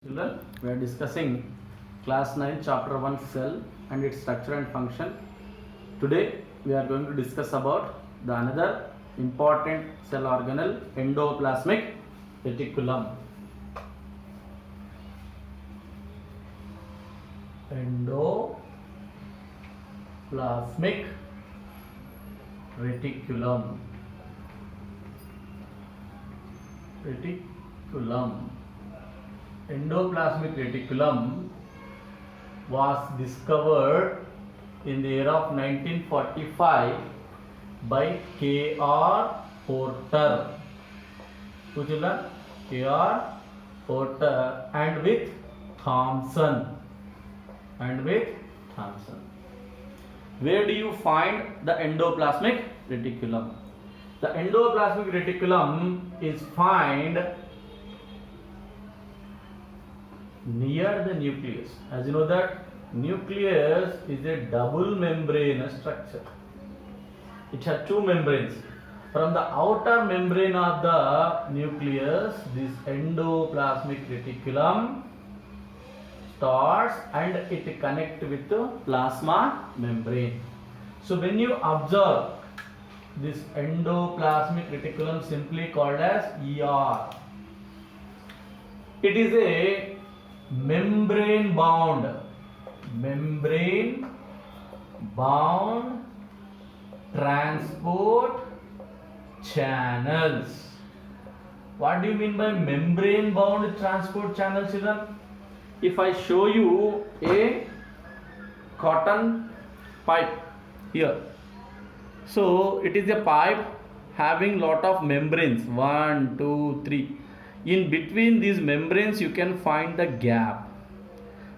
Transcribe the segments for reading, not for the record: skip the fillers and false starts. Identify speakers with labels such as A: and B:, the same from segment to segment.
A: Children, we are discussing class 9 chapter 1 cell and its structure and function. Today we are going to discuss about the another important cell organelle, endoplasmic reticulum. Endoplasmic reticulum. Endoplasmic reticulum was discovered in the year of 1945 by K.R. Porter. Who children? K.R. Porter and with Thomson. Where do you find the endoplasmic reticulum? The endoplasmic reticulum is found near the nucleus. As you know that nucleus is a double membranous structure. It has two membranes. From the outer membrane of the nucleus, this endoplasmic reticulum starts and it connects with the plasma membrane. So when you observe this endoplasmic reticulum, simply called as ER, it is a membrane bound transport channels. What do you mean by membrane bound transport channels, children? If I show you a cotton pipe here, so it is a pipe having lot of membranes, 1, 2, 3. In between these membranes you can find the gap.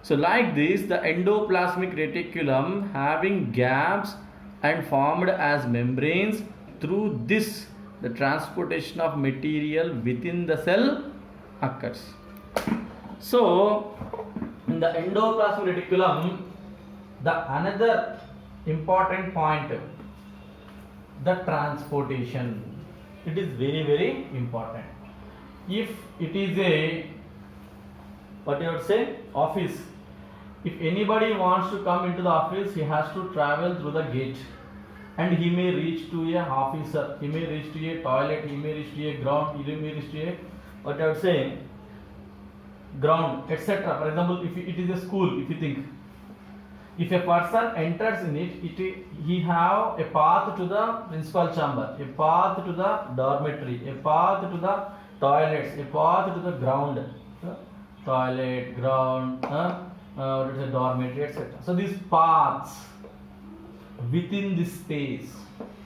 A: So like this, the endoplasmic reticulum having gaps and formed as membranes, through this the transportation of material within the cell occurs. So in the endoplasmic reticulum, the another important point, the transportation, it is very important. If it is a, what you would say, office, if anybody wants to come into the office, he has to travel through the gate, and he may reach to a officer, he may reach to a toilet, he may reach to a ground, he may reach to a, what I would say, ground, etc. For example, if it is a school, if you think, if a person enters in it, he have a path to the principal chamber, a path to the dormitory, a path to the toilets, a path to the ground, toilet, ground, dormitory, etc. So these paths within this space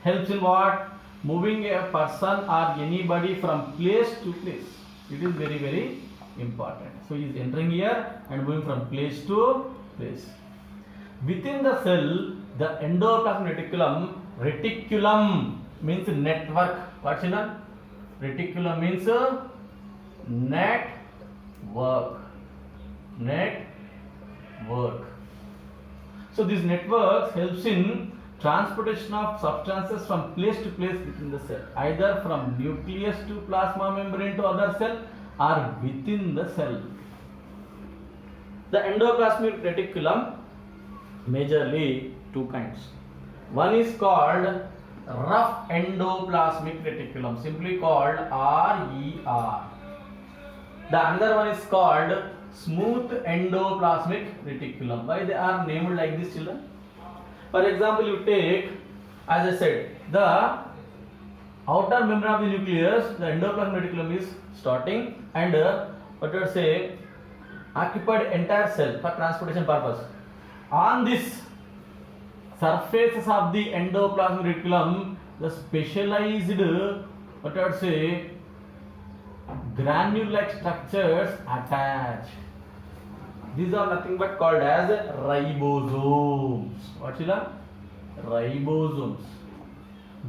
A: helps in what? Moving a person or anybody from place to place. It is very important. So he is entering here and moving from place to place. Within the cell, the endoplasmic reticulum means network. What children? Reticulum means network. So this network helps in transportation of substances from place to place within the cell, either from nucleus to plasma membrane to other cell or within the cell. The endoplasmic reticulum majorly two kinds. One is called rough endoplasmic reticulum, simply called RER. The another one is called smooth endoplasmic reticulum. Why they are named like this, children? For example, you take, as I said, the outer membrane of the nucleus, the endoplasmic reticulum is starting and what you would say, occupied entire cell for transportation purpose. On this surfaces of the endoplasmic reticulum, the specialized, what I would say, granule-like structures attach. These are nothing but called as ribosomes. What is that? Ribosomes.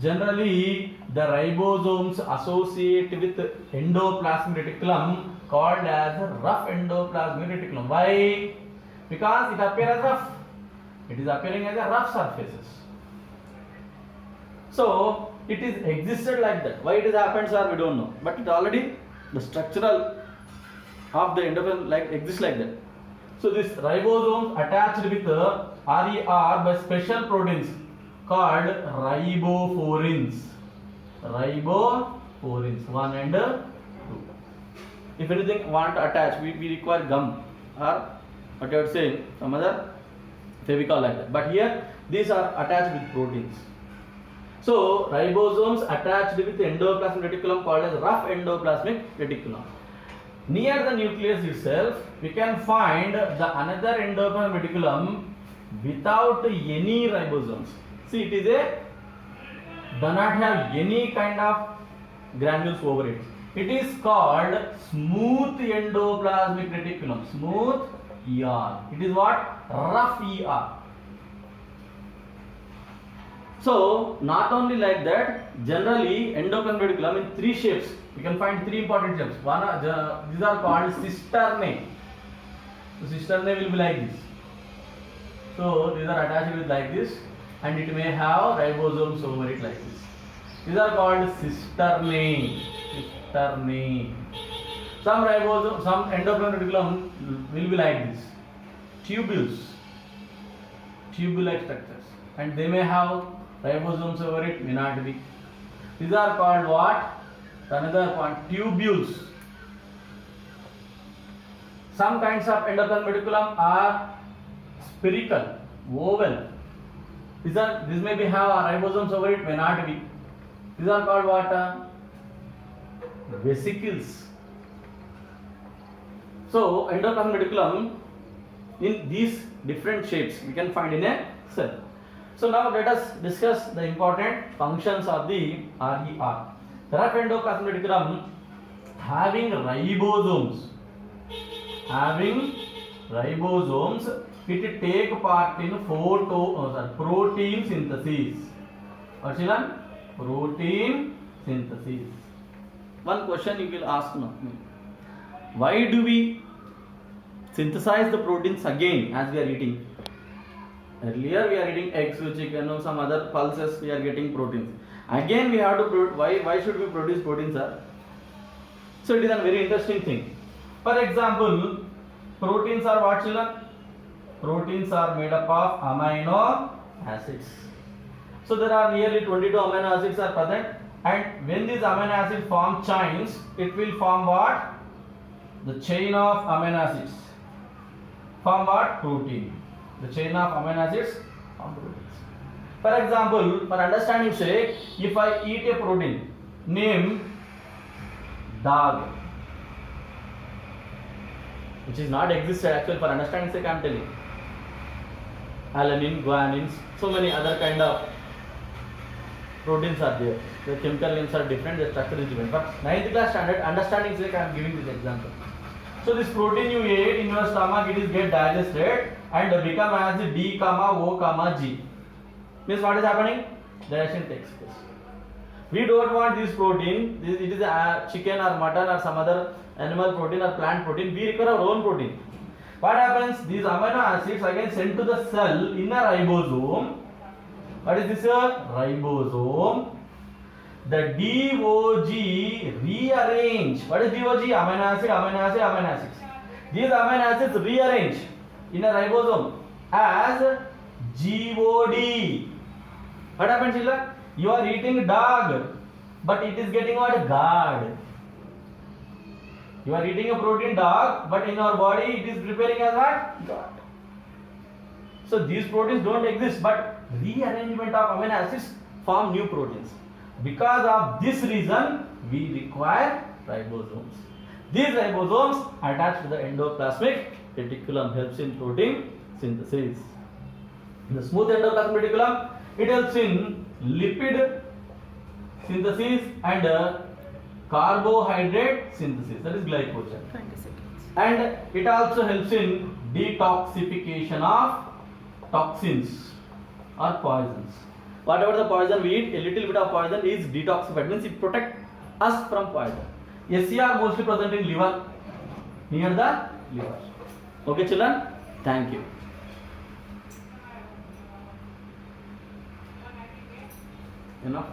A: Generally, the ribosomes associate with endoplasmic reticulum called as rough endoplasmic reticulum. Why? Because it appears as rough. It is appearing as a rough surfaces. So it is existed like that. Why it has happened, sir, we don't know. But it already, the structural of the endoplasm like exists like that. So this ribosomes attached with RER by special proteins called ribophorins. Ribophorins 1 and 2. If anything want to attach, we require gum or what you would say some other Fevicol like that. But here these are attached with proteins. So ribosomes attached with the endoplasmic reticulum called as rough endoplasmic reticulum. Near the nucleus itself, we can find the another endoplasmic reticulum without any ribosomes. See, it is does not have any kind of granules over it. It is called smooth endoplasmic reticulum. Smooth ER. It is what? Rough ER. So, not only like that, generally endoplasmic reticulum in 3 shapes. You can find 3 important shapes. One, these are called cisternae. So, cisternae will be like this. So, these are attached with like this, and it may have ribosomes over it like this. These are called cisternae. Cisternae. Some ribosome, some endoplasmic reticulum will be like this. Tubules. Tubule-like structures. And they may have ribosomes over it, may not be. These are called what? Another point, tubules. Some kinds of endoplasmic reticulum are spherical, oval. These may be have ribosomes over it, may not be. These are called what? Vesicles. So endoplasmic reticulum in these different shapes we can find in a cell. So now let us discuss the important functions of the RER. The rough endoplasmic reticulum having ribosomes, it take part in protein synthesis. Or children, protein synthesis. One question you will ask now: why do we synthesize the proteins again as we are eating? Earlier we are eating eggs, chicken, or some other pulses. We are getting proteins. Again we have to why should we produce proteins, sir? So it is a very interesting thing. For example, proteins are what, children? Proteins are made up of amino acids. So there are nearly 22 amino acids are present, and when these amino acids form chains, it will form what? The chain of amino acids. Form what? Protein. The chain of amino acids form proteins. For example, for understanding sake, if I eat a protein named dog, which is not existed actually, for understanding sake I am telling. Alanine, guanine, so many other kind of proteins are there. The chemical names are different, the structure is different. But 9th class standard, understanding sake I am giving this example. So this protein you ate in your stomach, it is get digested and become as D, O, G. Means what is happening? Digestion takes place. We don't want this protein. It is a chicken or mutton or some other animal protein or plant protein. We require our own protein. What happens? These amino acids again sent to the cell in a ribosome. What is this? Ribosome. The DOG rearrange. What is DOG? Amino acid, amino acid, amino acids. These amino acids rearrange in a ribosome as GOD. What happens, children? You are eating dog, but it is getting what? Guard. You are eating a protein dog, but in our body it is preparing as what? God. So these proteins don't exist, but rearrangement of amino acids form new proteins. Because of this reason, we require ribosomes. These ribosomes attached to the endoplasmic reticulum helps in protein synthesis. The smooth endoplasmic reticulum, it helps in lipid synthesis and carbohydrate synthesis, that is glycogen.
B: 20 seconds.
A: And it also helps in detoxification of toxins or poisons. Whatever the poison we eat, a little bit of poison is detoxified, means it protects us from poison. SCR mostly present in liver, near the liver. Okay, children? Thank you. Enough?